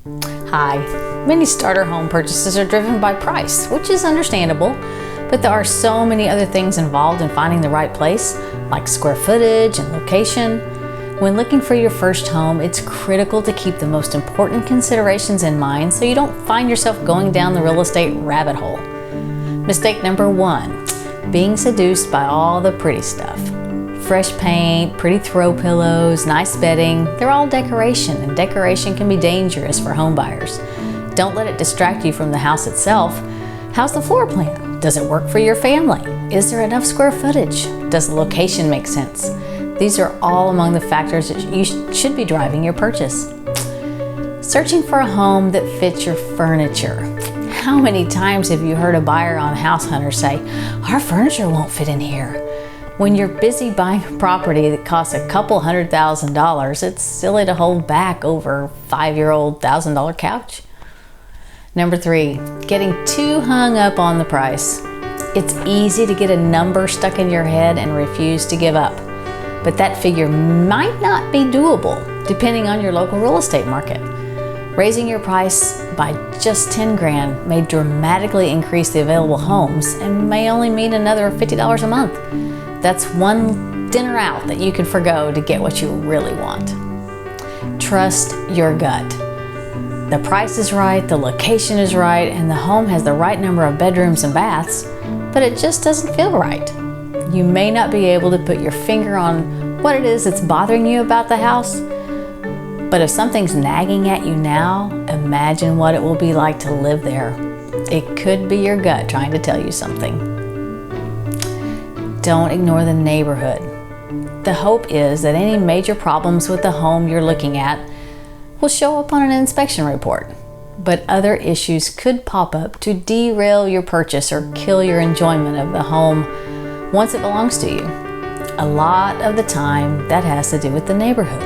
Hi. Many starter home purchases are driven by price, which is understandable, but there are so many other things involved in finding the right place, like square footage and location. When looking for your first home, it's critical to keep the most important considerations in mind so you don't find yourself going down the real estate rabbit hole. Mistake number 1, being seduced by all the pretty stuff. Fresh paint, pretty throw pillows, nice bedding, they're all decoration, and decoration can be dangerous for home buyers. Don't let it distract you from the house itself. How's the floor plan? Does it work for your family? Is there enough square footage? Does the location make sense? These are all among the factors that you should be driving your purchase. Searching for a home that fits your furniture. How many times have you heard a buyer on House Hunter say, "Our furniture won't fit in here"? When you're busy buying a property that costs a couple $100,000, it's silly to hold back over a 5-year-old $1,000 couch. Number 3, getting too hung up on the price. It's easy to get a number stuck in your head and refuse to give up. But that figure might not be doable depending on your local real estate market. Raising your price by just 10 grand may dramatically increase the available homes and may only mean another $50 a month. That's one dinner out that you can forgo to get what you really want. Trust your gut. The price is right, the location is right, and the home has the right number of bedrooms and baths, but it just doesn't feel right. You may not be able to put your finger on what it is that's bothering you about the house, but if something's nagging at you now, imagine what it will be like to live there. It could be your gut trying to tell you something. Don't ignore the neighborhood. The hope is that any major problems with the home you're looking at will show up on an inspection report, but other issues could pop up to derail your purchase or kill your enjoyment of the home once it belongs to you. A lot of the time, that has to do with the neighborhood.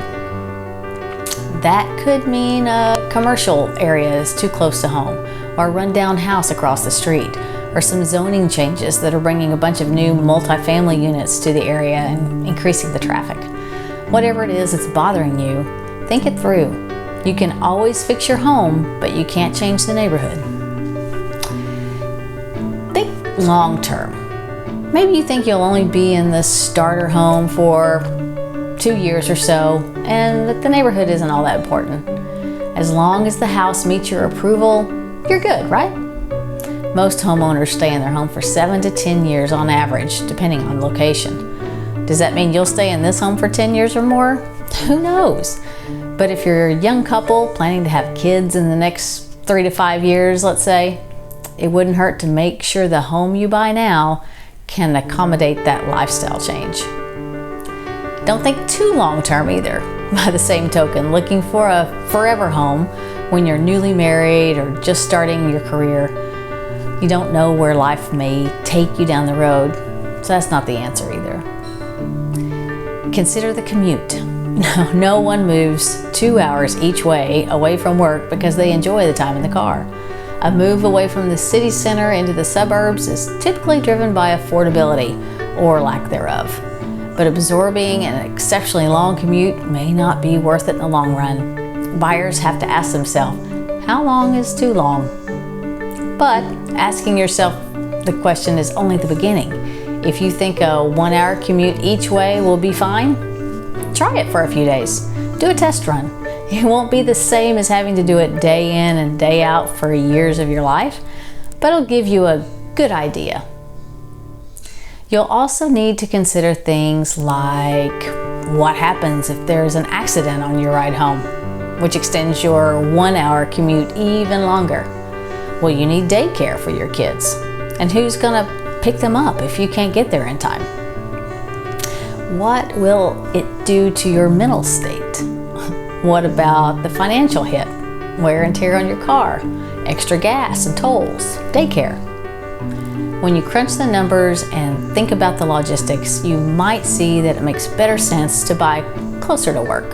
That could mean a commercial area is too close to home, or a rundown house across the street, or some zoning changes that are bringing a bunch of new multifamily units to the area and increasing the traffic. Whatever it is that's bothering you, think it through. You can always fix your home, but you can't change the neighborhood. Think long term. Maybe you think you'll only be in this starter home for 2 years or so, and that the neighborhood isn't all that important. As long as the house meets your approval, you're good, right? Most homeowners stay in their home for 7 to 10 years on average, depending on location. Does that mean you'll stay in this home for 10 years or more? Who knows? But if you're a young couple planning to have kids in the next 3 to 5 years, let's say, it wouldn't hurt to make sure the home you buy now can accommodate that lifestyle change. Don't think too long term either. By the same token, looking for a forever home when you're newly married or just starting your career, you don't know where life may take you down the road, so that's not the answer either. Consider the commute. No one moves 2 hours each way away from work because they enjoy the time in the car. A move away from the city center into the suburbs is typically driven by affordability or lack thereof. But absorbing an exceptionally long commute may not be worth it in the long run. Buyers have to ask themselves, how long is too long? But asking yourself the question is only the beginning. If you think a 1-hour commute each way will be fine, try it for a few days. Do a test run. It won't be the same as having to do it day in and day out for years of your life, but it'll give you a good idea. You'll also need to consider things like what happens if there's an accident on your ride home, which extends your 1-hour commute even longer. Will you need daycare for your kids? And who's gonna pick them up if you can't get there in time? What will it do to your mental state? What about the financial hit? Wear and tear on your car, extra gas and tolls, daycare. When you crunch the numbers and think about the logistics, you might see that it makes better sense to buy closer to work.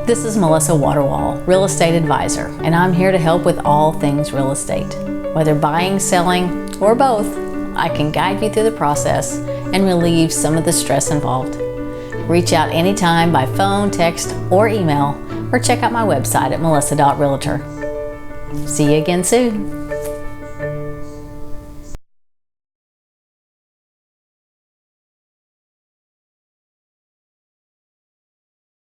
This is Melissa Waterwall, Real Estate Advisor, and I'm here to help with all things real estate. Whether buying, selling, or both, I can guide you through the process and relieve some of the stress involved. Reach out anytime by phone, text, or email or check out my website at melissa.realtor. See you again soon.